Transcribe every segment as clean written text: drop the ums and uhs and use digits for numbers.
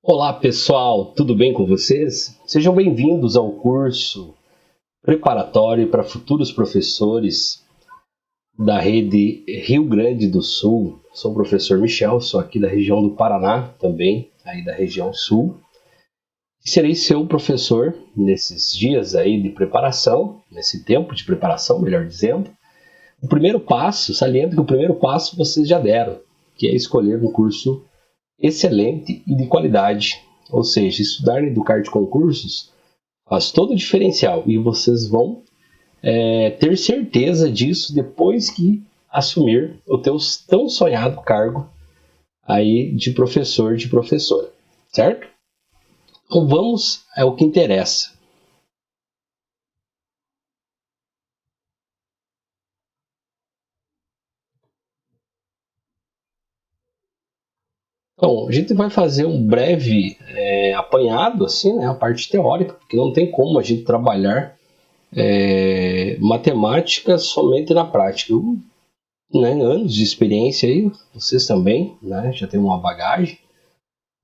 Olá pessoal, tudo bem com vocês? Sejam bem-vindos ao curso preparatório para futuros professores da rede Rio Grande do Sul. Sou o professor Michel, sou aqui da região do Paraná, também aí da região sul. E serei seu professor nesses dias aí de preparação, nesse tempo de preparação, melhor dizendo. O primeiro passo, saliento que o primeiro passo vocês já deram, que é escolher um curso excelente e de qualidade. Ou seja, estudar no Educarte Concursos faz todo o diferencial e vocês vão ter certeza disso depois que assumir o teu tão sonhado cargo aí de professor, de professora, certo? Então vamos ao que interessa. Então, a gente vai fazer um breve apanhado, assim, né, a parte teórica, porque não tem como a gente trabalhar matemática somente na prática. Né, anos de experiência aí, vocês também, né, já tem uma bagagem.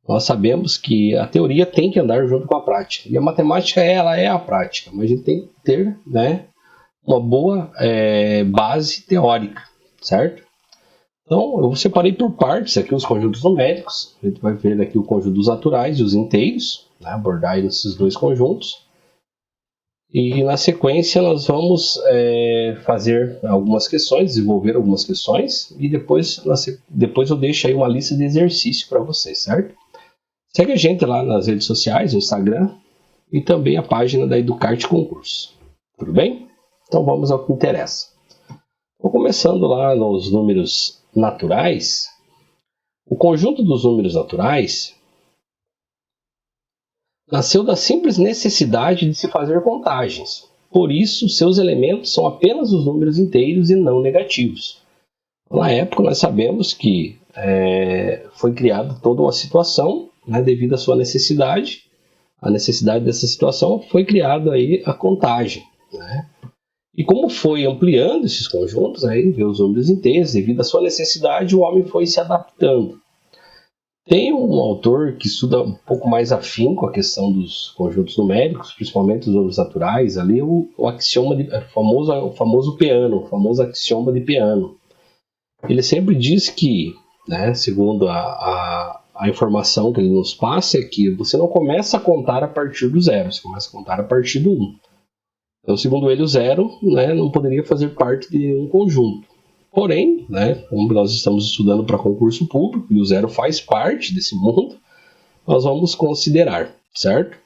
Nós sabemos que a teoria tem que andar junto com a prática. E a matemática, ela é a prática, mas a gente tem que ter, né, uma boa base teórica, certo? Então, eu separei por partes aqui os conjuntos numéricos. A gente vai ver aqui o conjunto dos naturais e os inteiros, né, abordar esses dois conjuntos. E na sequência nós vamos fazer algumas questões, desenvolver algumas questões e depois eu deixo aí uma lista de exercício para vocês, certo? Segue a gente lá nas redes sociais, no Instagram e também a página da Educarte Concurso. Tudo bem? Então vamos ao que interessa. Vou começando lá nos números naturais. O conjunto dos números naturais nasceu da simples necessidade de se fazer contagens. Por isso, seus elementos são apenas os números inteiros e não negativos. Na época, nós sabemos que foi criada toda uma situação, né, devido à sua necessidade. A necessidade dessa situação foi criada aí a contagem. Né? E como foi ampliando esses conjuntos, aí, ver os números inteiros, devido à sua necessidade, o homem foi se adaptando. Tem um autor que estuda um pouco mais afinco a questão dos conjuntos numéricos, principalmente os números naturais, ali o axioma o famoso Peano, o famoso axioma de Peano. Ele sempre diz que, né, segundo a informação que ele nos passa, é que você não começa a contar a partir do zero, você começa a contar a partir do 1. Então, segundo ele, o zero, né, não poderia fazer parte de um conjunto. Porém, né, como nós estamos estudando para concurso público e o zero faz parte desse mundo, nós vamos considerar, certo?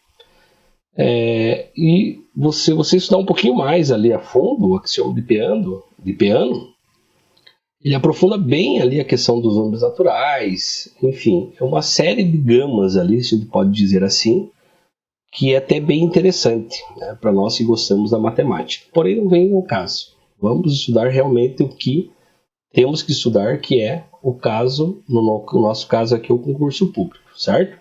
E você estudar um pouquinho mais ali a fundo o axioma de Peano, ele aprofunda bem ali a questão dos números naturais, enfim, é uma série de gamas ali, se a gente pode dizer assim, que é até bem interessante, né, para nós que gostamos da matemática. Porém, não vem ao caso. Vamos estudar realmente o que temos que estudar, que é o caso, no nosso caso aqui, o concurso público, certo?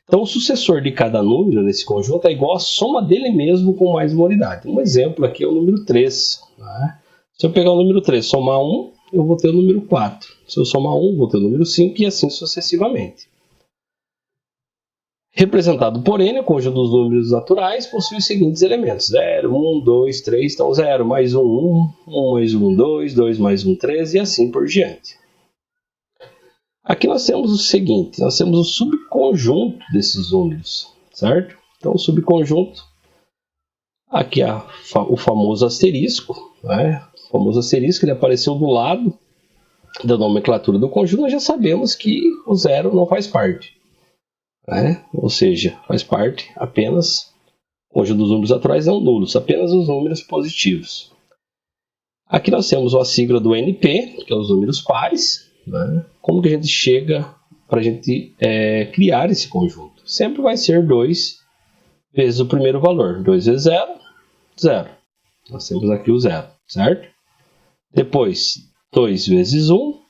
Então, o sucessor de cada número nesse conjunto é igual à soma dele mesmo com mais uma unidade. Um exemplo aqui é o número 3. Né? Se eu pegar o número 3 somar 1, eu vou ter o número 4. Se eu somar 1, vou ter o número 5 e assim sucessivamente. Representado por N, o conjunto dos números naturais possui os seguintes elementos: 0, 1, 2, 3, então 0 mais 1, 1, 1 mais 1, 2, 2 mais 1, 3 e assim por diante. Aqui nós temos o seguinte, nós temos o subconjunto desses números, certo? Então o subconjunto, aqui é o famoso asterisco, né? O famoso asterisco, ele apareceu do lado da nomenclatura do conjunto, nós já sabemos que o zero não faz parte. Né? Ou seja, faz parte apenas o conjunto dos números naturais não nulos, apenas os números positivos. Aqui nós temos a sigla do NP, que é os números pares. Né? Como que a gente chega para a gente criar esse conjunto? Sempre vai ser 2 vezes o primeiro valor. 2 vezes 0, 0. Nós temos aqui o 0, certo? Depois, 2 vezes 1,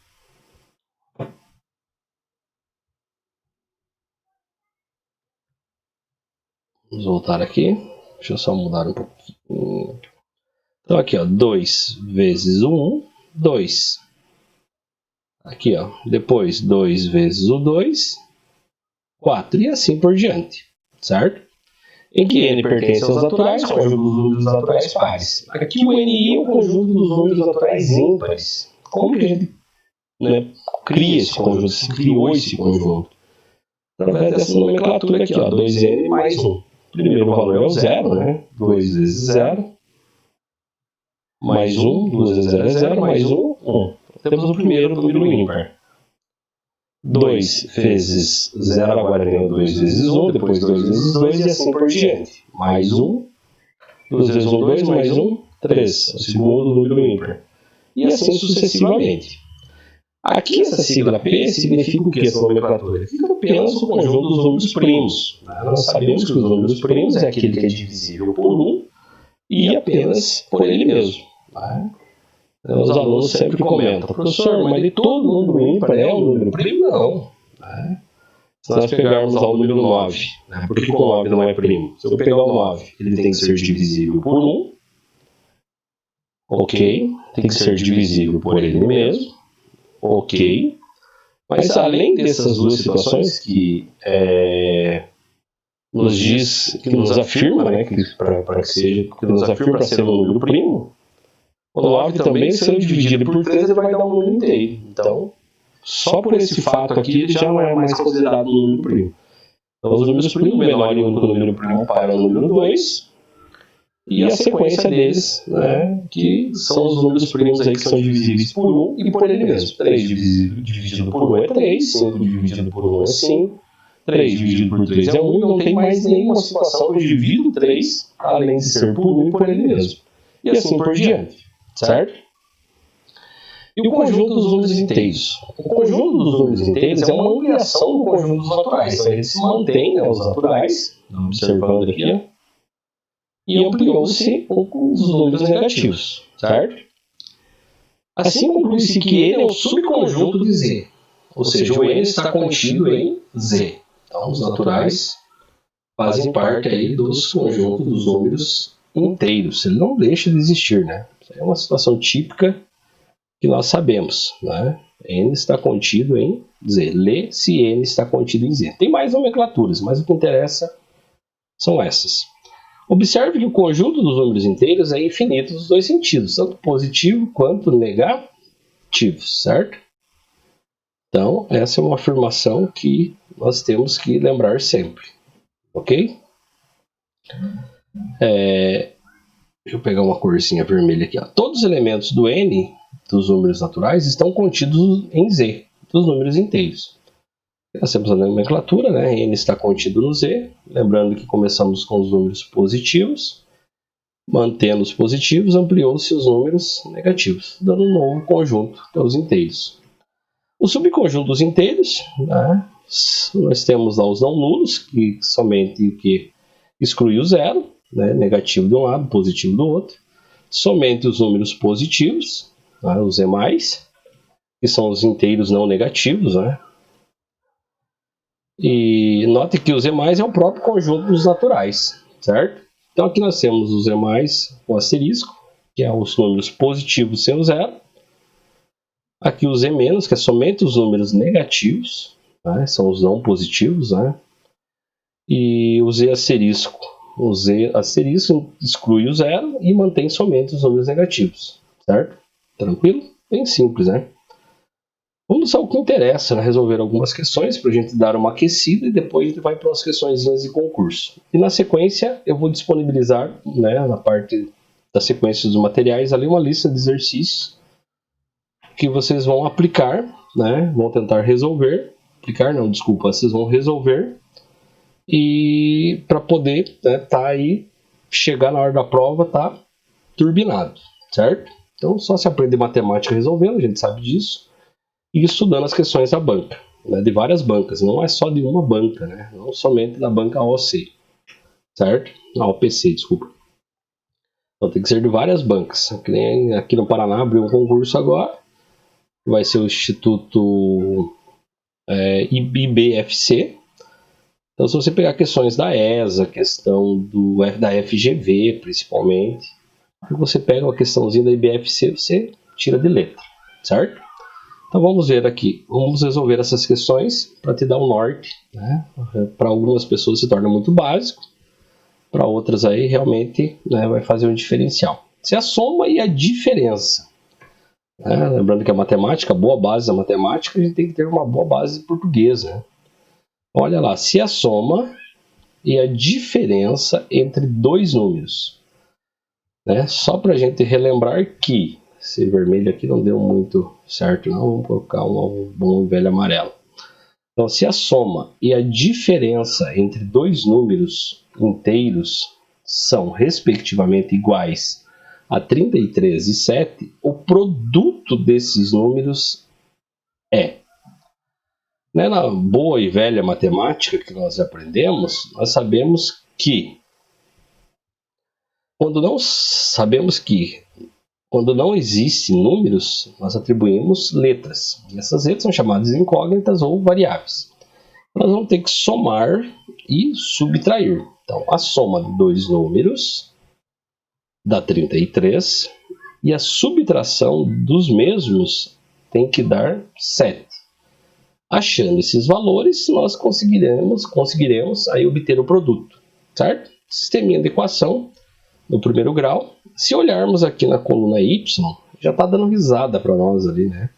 vamos voltar aqui. Deixa eu só mudar um pouquinho. Então, aqui, ó, 2 vezes o 1, 2. Aqui, ó, depois 2 vezes o 2. 4 e assim por diante, certo? Em que n pertence aos naturais, conjunto dos números naturais pares. Aqui o NI é o conjunto dos números naturais ímpares. Como que a gente cria esse conjunto, se criou esse conjunto? Através dessa nomenclatura aqui, ó, 2n mais 1. O primeiro valor é o 0, né? 2 vezes 0, mais 1, 2 vezes 0 é 0, mais 1, 1. Temos o primeiro número ímpar. 2 vezes 0 agora vem o 2 vezes 1, depois 2 vezes 2 e assim por diante. Mais 1, 2 vezes 1, 2, mais 1, 3. O segundo número ímpar. E assim sucessivamente. Aqui essa sigla P significa o que essa nomenclatura? Significa apenas o conjunto dos números primos. Nós sabemos que os números primos é aquele que é divisível por 1 e apenas por ele mesmo. Os alunos sempre comentam, professor, mas de todo número ímpar é um número primo? Não. Se nós pegarmos lá o número 9, por que o 9 não é primo? Se eu pegar o 9, ele tem que ser divisível por 1. Ok, tem que ser divisível por ele mesmo. Ok, mas além dessas duas situações que nos diz, que nos afirma, né, que nos afirma para ser um número primo, o 9 também, sendo dividido por 3, ele vai dar um número inteiro. Então, só por esse fato aqui, ele já não é mais considerado um número primo. Então, os números primos, o menor e o único número primo para o número 2, e a sequência deles, né, que são os números primos aí que são divisíveis por 1 e por ele mesmo. 3 dividido por 1 é 3, 5 dividido por 1 é 5, 3 dividido por 3 é 1, não tem mais nenhuma situação que eu divido 3, além de ser por 1 e por ele mesmo. E assim por diante, certo? E o conjunto dos números inteiros? O conjunto dos números inteiros é uma ampliação do conjunto dos naturais. Então, ele se mantém, né, os naturais, observando aqui, ó, e ampliou-se os números negativos, certo? Assim conclui-se que ele é um subconjunto de Z, ou seja, o N está contido em Z. Então, os naturais fazem parte aí dos conjuntos dos números inteiros. Ele não deixa de existir, né? Isso é uma situação típica que nós sabemos, né? N está contido em Z. Lê se N está contido em Z. Tem mais nomenclaturas, mas o que interessa são essas. Observe que o conjunto dos números inteiros é infinito nos dois sentidos, tanto positivo quanto negativo, certo? Então, essa é uma afirmação que nós temos que lembrar sempre, ok? Deixa eu pegar uma corzinha vermelha aqui. Ó. Todos os elementos do N, dos números naturais, estão contidos em Z, dos números inteiros. Nós temos a nomenclatura, né? N está contido no Z, lembrando que começamos com os números positivos, mantendo os positivos, ampliou-se os números negativos, dando um novo conjunto, que é os inteiros. O subconjunto dos inteiros, né? Nós temos lá os não nulos, que somente o que exclui o zero, né? Negativo de um lado, positivo do outro. Somente os números positivos, né? Os E+, que são os inteiros não negativos, né? E note que os E+ é o próprio conjunto dos naturais, certo? Então aqui nós temos os E+ com asterisco, que é os números positivos sem o zero. Aqui os E-, que é somente os números negativos, né? São os não positivos, né? E o Z asterisco. O Z asterisco exclui o zero e mantém somente os números negativos, certo? Tranquilo? Bem simples, né? Vamos ao que interessa, né? Resolver algumas questões para a gente dar uma aquecida e depois a gente vai para as questõezinhas de concurso. E na sequência eu vou disponibilizar, né, na parte da sequência dos materiais ali uma lista de exercícios que vocês vão aplicar, né? Vão tentar resolver, vocês vão resolver e para poder, né, tá aí, chegar na hora da prova, tá turbinado, certo? Então só se aprender matemática resolvendo, a gente sabe disso. E estudando as questões da banca, né, de várias bancas, não é só de uma banca, né, não somente da banca AOC, certo? AOPC, desculpa. Então tem que ser de várias bancas. Aqui no Paraná abriu um concurso agora, vai ser o Instituto IBFC. Então se você pegar questões da ESA, questão da FGV principalmente, você pega uma questãozinha da IBFC, você tira de letra, certo? Então vamos ver aqui, vamos resolver essas questões para te dar um norte, né? Para algumas pessoas se torna muito básico, para outras aí realmente, né, vai fazer um diferencial. Se a soma e a diferença, né? Lembrando que a matemática, a boa base da matemática, a gente tem que ter uma boa base de português, né? Olha lá, se a soma e a diferença entre dois números, né? Só para a gente relembrar que esse vermelho aqui não deu muito certo, não. Vamos colocar um bom e velho amarelo. Então, se a soma e a diferença entre dois números inteiros são, respectivamente, iguais a 33 e 7, o produto desses números é. Né, na boa e velha matemática que nós aprendemos, nós sabemos que quando não existem números, nós atribuímos letras. E essas letras são chamadas de incógnitas ou variáveis. Nós vamos ter que somar e subtrair. Então, a soma de dois números dá 33 e a subtração dos mesmos tem que dar 7. Achando esses valores, nós conseguiremos aí obter o produto, certo? Sisteminha de equação no primeiro grau. Se olharmos aqui na coluna y, já está dando risada para nós ali, né?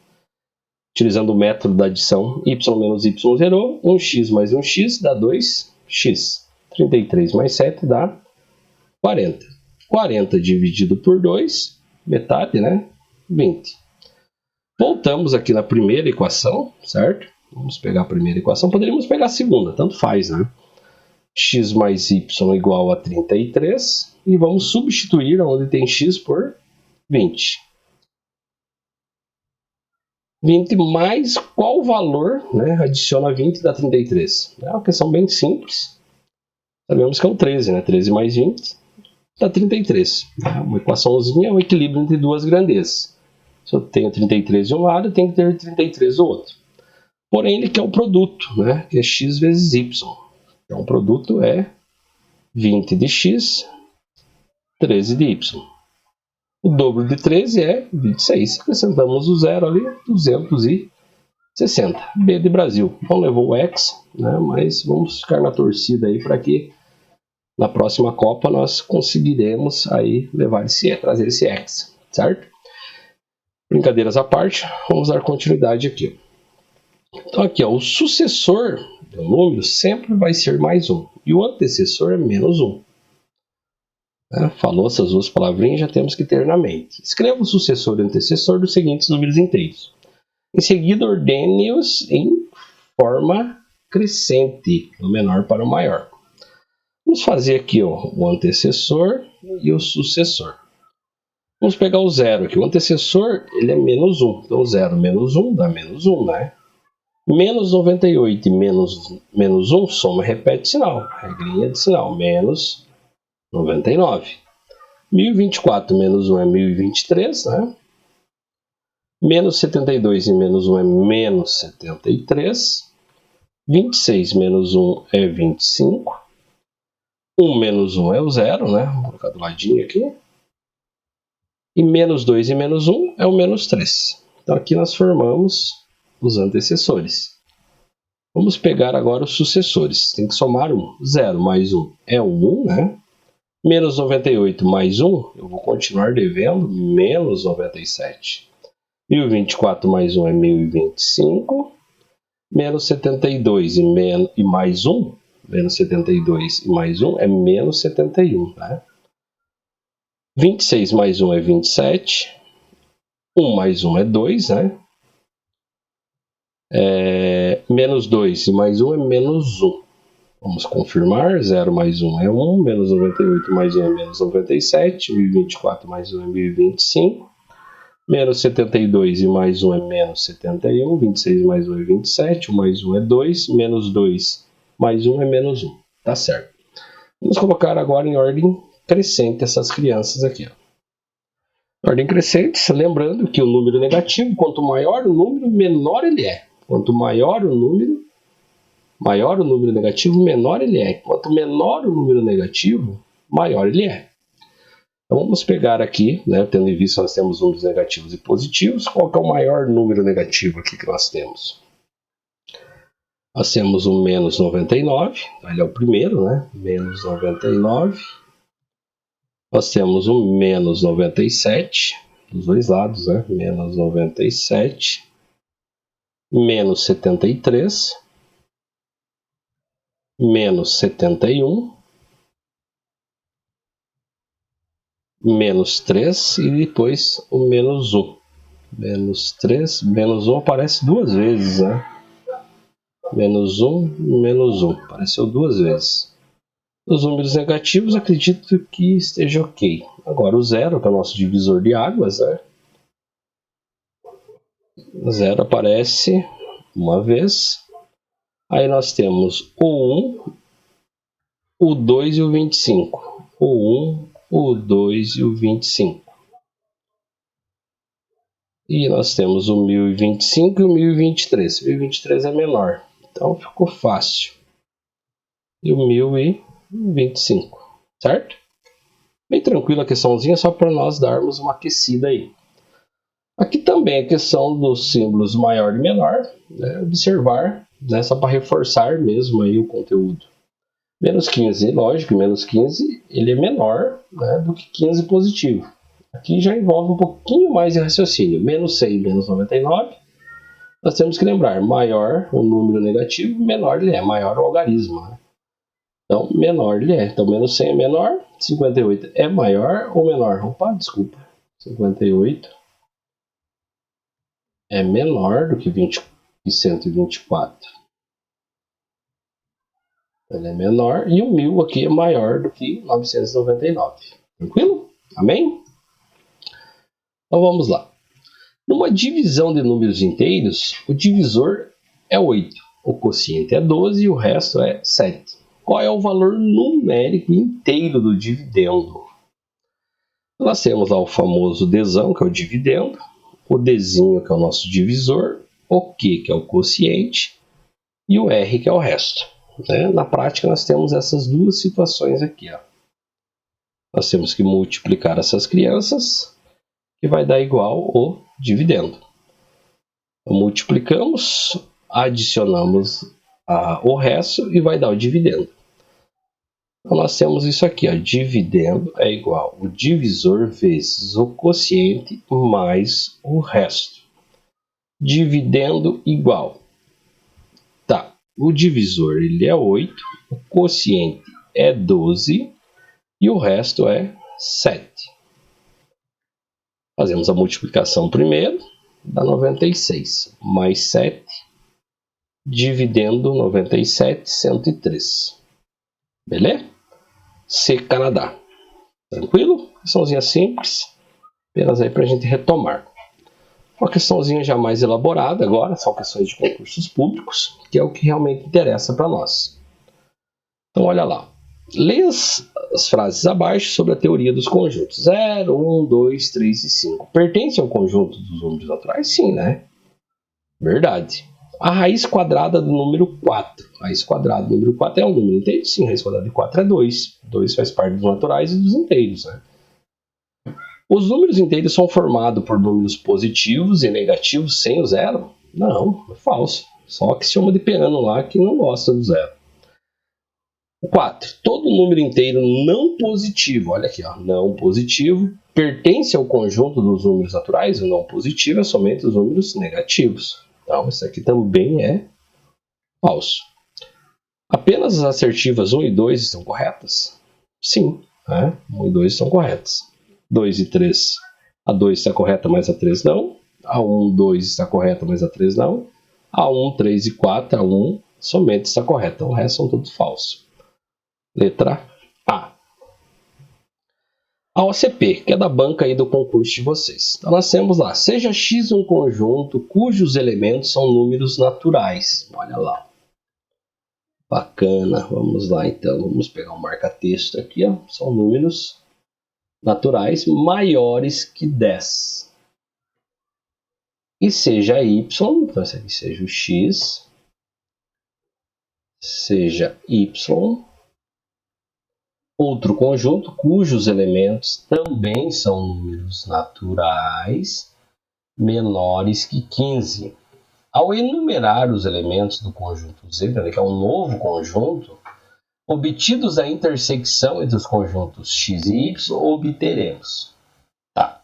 Utilizando o método da adição, y menos y zerou, 1x mais 1x dá 2x. 33 mais 7 dá 40. 40 dividido por 2, metade, né? 20. Voltamos aqui na primeira equação, certo? Vamos pegar a primeira equação, poderíamos pegar a segunda, tanto faz, né? X mais y igual a 33 e vamos substituir onde tem x por 20. 20 mais qual valor, né, adiciona 20 dá 33? É uma questão bem simples. Sabemos que é o 13, né? 13 mais 20 dá 33. Uma equaçãozinha é um equilíbrio entre duas grandezas. Se eu tenho 33 de um lado, eu tenho que ter 33 do outro. Porém, ele quer o produto, né, que é x vezes y. Então, o produto é 20 de x, 13 de y. O dobro de 13 é 26. Acrescentamos o zero ali, 260. B de Brasil. Não levou o X, né, mas vamos ficar na torcida aí para que na próxima Copa nós conseguiremos aí trazer esse X, certo? Brincadeiras à parte, vamos dar continuidade aqui. Então aqui, ó, o sucessor do número sempre vai ser mais 1 e o antecessor é menos 1. Falou essas duas palavrinhas, já temos que ter na mente. Escreva o sucessor e o antecessor dos seguintes números inteiros. Em seguida, ordene-os em forma crescente, do menor para o maior. Vamos fazer aqui, ó, o antecessor e o sucessor. Vamos pegar o zero aqui. O antecessor ele é menos 1. Então, 0 menos 1 dá menos 1, né? Menos 98 e menos 1, soma e repete sinal. Regrinha de sinal. Menos 99. 1024 menos 1 é 1023, né? Menos 72 e menos 1 é menos 73. 26 menos 1 é 25. 1 menos 1 é o 0, né? Vou colocar do ladinho aqui. E menos 2 e menos 1 é o menos 3. Então aqui nós formamos os antecessores. Vamos pegar agora os sucessores. Tem que somar 1. 0 mais 1 é o 1, né? Menos 98 mais 1, eu vou continuar devendo menos 97. 1024 mais 1 é 1025. Menos 72 e mais 1, menos 72 e mais 1 é menos 71, né? 26 mais 1 é 27. 1 mais 1 é 2, né? Menos 2 e mais 1 é menos 1. Vamos confirmar. 0 mais 1 é 1. Menos 98 mais 1 é menos 97. 1024 mais 1 é 1025. Menos 72 e mais 1 é menos 71. 26 mais 1 é 27. 1 mais 1 é 2. Menos 2 mais 1 é menos 1. Tá certo. Vamos colocar agora em ordem crescente essas crianças aqui. Ó. Ordem crescente, lembrando que o número negativo, quanto maior o número, menor ele é. Quanto maior o número negativo, menor ele é. Quanto menor o número negativo, maior ele é. Então vamos pegar aqui, né, tendo em vista que nós temos números negativos e positivos, qual que é o maior número negativo aqui que nós temos? Nós temos o menos 99, ele é o primeiro, né? Menos 99. Nós temos o menos 97, dos dois lados, né? Menos 97. Menos 73. Menos 71. Menos 3 e depois o menos 1. Menos 3, menos 1 aparece duas vezes, né? Menos 1, menos 1. Apareceu duas vezes. Os números negativos, acredito que esteja ok. Agora o zero, que é o nosso divisor de águas, né? O zero aparece uma vez. Aí nós temos o 1, o 2 e o 25. O 1, o 2 e o 25. E nós temos o 1025 e o 1023. O 1023 é menor, então ficou fácil. E o 1025, certo? Bem tranquila a questãozinha, só para nós darmos uma aquecida aí. Aqui também a questão dos símbolos maior e menor, né? Observar, né? Só para reforçar mesmo aí o conteúdo. Menos 15, lógico, menos 15 ele é menor, né, do que 15 positivo. Aqui já envolve um pouquinho mais de raciocínio. Menos 100 e menos 99. Nós temos que lembrar, maior o número negativo, menor ele é, maior o algarismo. Né? Então, menor ele é. Então, menos 100 é menor, 58 é maior ou menor? Opa, desculpa. 58 é menor do que 20 e 124. Ele é menor e o 1000 aqui é maior do que 999. Tranquilo? Amém? Então vamos lá. Numa divisão de números inteiros, o divisor é 8, o quociente é 12 e o resto é 7. Qual é o valor numérico inteiro do dividendo? Nós temos lá o famoso Dzão, que é o dividendo, o Dzinho, que é o nosso divisor, o Q, que é o quociente, e o R, que é o resto. Né? Na prática, nós temos essas duas situações aqui. Ó. Nós temos que multiplicar essas crianças, que vai dar igual o dividendo. Multiplicamos, adicionamos o resto e vai dar o dividendo. Então, nós temos isso aqui, ó, dividendo é igual o divisor vezes o quociente mais o resto. Dividendo igual. Tá, o divisor ele é 8, o quociente é 12 e o resto é 7. Fazemos a multiplicação primeiro, dá 96, mais 7, dividendo 97, 103. Beleza? C, Canadá. Tranquilo? Questãozinha simples, apenas aí para a gente retomar. Uma questãozinha já mais elaborada agora, são questões de concursos públicos, que é o que realmente interessa para nós. Então, olha lá. Leia as frases abaixo sobre a teoria dos conjuntos. 0, 1, 2, 3 e 5. Pertence ao conjunto dos números naturais? Sim, né? Verdade. A raiz quadrada do número 4. A raiz quadrada do número 4 é um número inteiro? Sim, a raiz quadrada de 4 é 2. 2 faz parte dos naturais e dos inteiros, né? Os números inteiros são formados por números positivos e negativos sem o zero? Não, é falso. Só que se chama de piano lá que não gosta do zero. 4. Todo número inteiro não positivo, olha aqui, ó, não positivo, pertence ao conjunto dos números naturais. O não positivo é somente os números negativos. Então, isso aqui também é falso. Apenas as assertivas 1 e 2 estão corretas? Sim, né? 1 e 2 estão corretas. 2 e 3, a 2 está correta, mas a 3 não. A 1, 2 está correta, mas a 3 não. A 1, 3 e 4, a 1 somente está correta. O resto são tudo falso. Letra A. A OCP, que é da banca aí do concurso de vocês. Então nós temos lá, seja X um conjunto cujos elementos são números naturais. Olha lá. Bacana. Vamos lá então. Vamos pegar um marca-texto aqui. Ó. São números naturais maiores que 10. E seja Y, então esse aqui seja o X, seja Y outro conjunto cujos elementos também são números naturais menores que 15. Ao enumerar os elementos do conjunto Z, que é um novo conjunto, obtidos da intersecção entre os conjuntos X e Y, obteremos. Tá.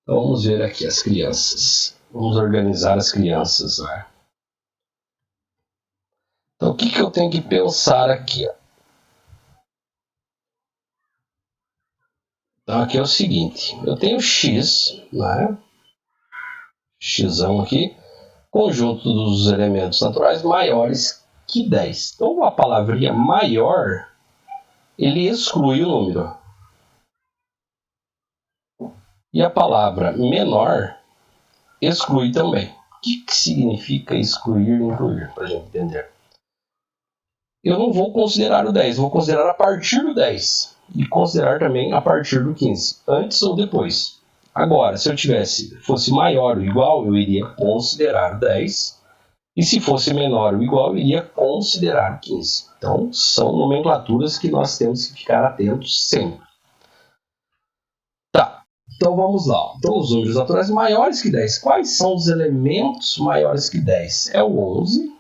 Então vamos ver aqui as crianças. Vamos organizar as crianças, né? Então o que eu tenho que pensar aqui? Então aqui é o seguinte, eu tenho X, né? Xão aqui, conjunto dos elementos naturais maiores que 10. Então a palavrinha maior, ele exclui o número. E a palavra menor exclui também. O que significa excluir e incluir, para a gente entender? Eu não vou considerar o 10, vou considerar a partir do 10. E considerar também a partir do 15, antes ou depois. Agora, se eu fosse maior ou igual, eu iria considerar o 10. E se fosse menor ou igual, eu iria considerar 15. Então, são nomenclaturas que nós temos que ficar atentos sempre. Tá, então vamos lá. Então, os números naturais maiores que 10. Quais são os elementos maiores que 10? É o 11,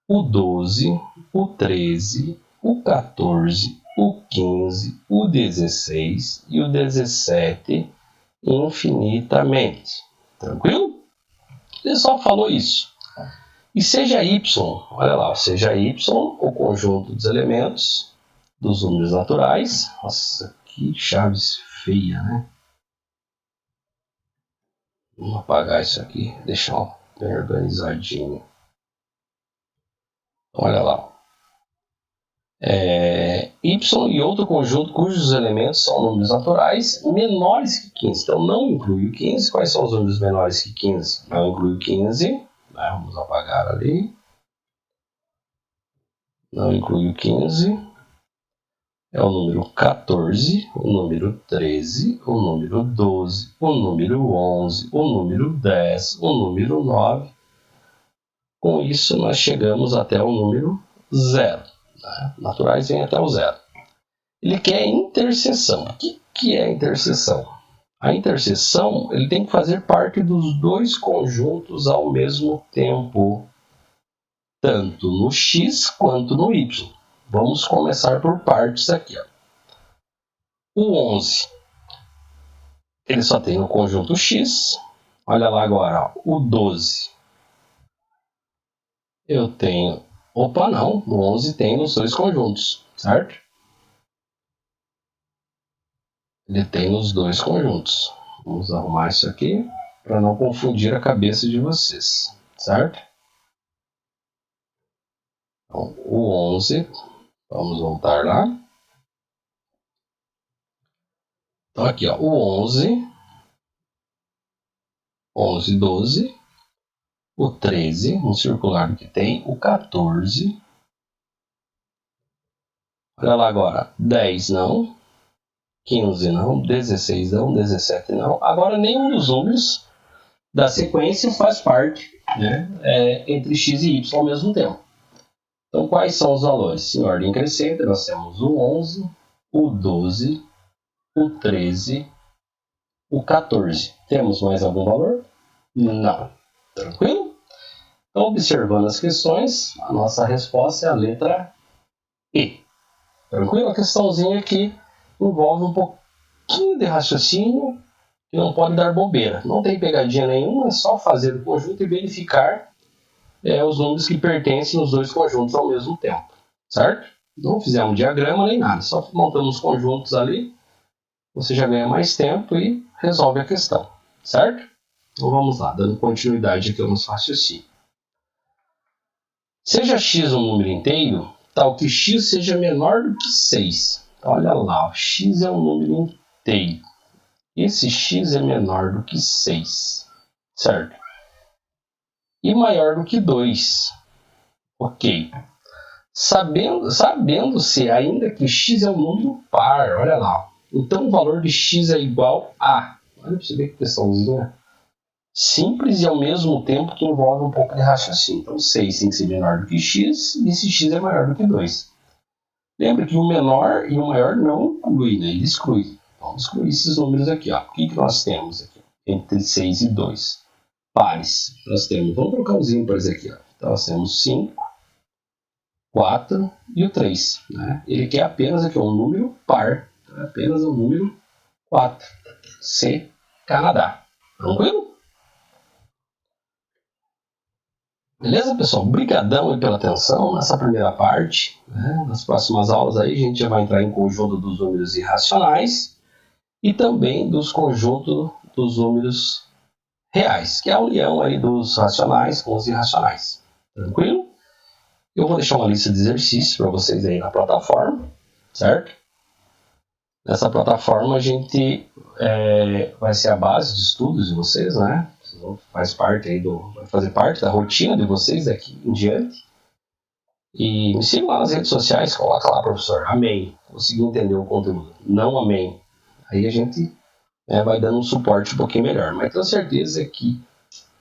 o 12, o 13, o 14, o 15, o 16 e o 17 infinitamente. Tranquilo? Ele só falou isso. E seja y, olha lá, seja y o conjunto dos elementos dos números naturais. Nossa, que chaves feia, né? Vamos apagar isso aqui, deixar bem organizadinho. Olha lá. Y e outro conjunto cujos elementos são números naturais menores que 15. Então, não inclui o 15. Quais são os números menores que 15? Não inclui o 15. Né? Vamos apagar ali. Não inclui o 15. É o número 14, o número 13, o número 12, o número 11, o número 10, o número 9. Com isso, nós chegamos até o número 0. Né? Naturais vem até o 0. Ele quer interseção. O que é interseção? A interseção ele tem que fazer parte dos dois conjuntos ao mesmo tempo, tanto no X quanto no Y. Vamos começar por partes aqui. Ó. O 11, ele só tem no conjunto X. Olha lá agora, ó. O 12. Eu tenho... Opa, não. O 11 tem nos dois conjuntos, certo? Ele tem nos dois conjuntos. Vamos arrumar isso aqui para não confundir a cabeça de vocês, certo? Então, o 11, vamos voltar lá. Então, aqui, ó, o 11, 11, 12, o 13, um circular que tem, o 14. Olha lá agora, 10 não, 15 não, 16 não, 17 não. Agora, nenhum dos números da sequência faz parte, né, entre x e y ao mesmo tempo. Então, quais são os valores? Em ordem crescente, nós temos o 11, o 12, o 13, o 14. Temos mais algum valor? Não. Tranquilo? Então, observando as questões, a nossa resposta é a letra E. Tranquilo? A questãozinha aqui envolve um pouquinho de raciocínio que não pode dar bobeira. Não tem pegadinha nenhuma, é só fazer o conjunto e verificar os números que pertencem nos dois conjuntos ao mesmo tempo. Certo? Não fizemos diagrama nem nada, só montamos os conjuntos ali. Você já ganha mais tempo e resolve a questão. Certo? Então vamos lá, dando continuidade aqui ao nosso raciocínio. Seja x um número inteiro, tal que x seja menor do que 6. Olha lá, x é um número inteiro. Esse x é menor do que 6, certo? E maior do que 2. Ok. Sabendo-se ainda que x é um número par, olha lá. Então o valor de x é igual a... Olha para você ver que questãozinha simples e ao mesmo tempo que envolve um pouco de raciocínio. Então 6 tem que ser menor do que x e esse x é maior do que 2. Lembre que o menor e o maior não inclui, né? Ele exclui. Vamos excluir esses números aqui. Ó. O que nós temos aqui? Entre 6 e 2. Pares. Nós temos, vamos colocar os ímpares aqui. Ó. Então nós temos 5, 4 e o 3. Né? Ele quer apenas aqui um número par. Então, apenas o número 4. C, Canadá. Tranquilo? Beleza, pessoal? Obrigadão pela atenção nessa primeira parte. Né? Nas próximas aulas aí a gente já vai entrar em conjunto dos números irracionais e também dos conjuntos dos números reais, que é a união aí dos racionais com os irracionais. Tranquilo? Eu vou deixar uma lista de exercícios para vocês aí na plataforma, certo? Nessa plataforma a gente vai ser a base de estudos de vocês, né? Vai fazer parte da rotina de vocês daqui em diante. E me sigam lá nas redes sociais, coloca lá, professor, amém. Consegui entender o conteúdo. Não amém. Aí a gente vai dando um suporte um pouquinho melhor. Mas tenho certeza que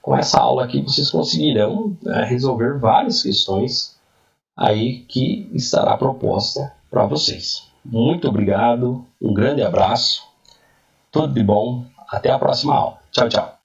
com essa aula aqui vocês conseguirão resolver várias questões aí que estará proposta para vocês. Muito obrigado, um grande abraço, tudo de bom, até a próxima aula. Tchau, tchau.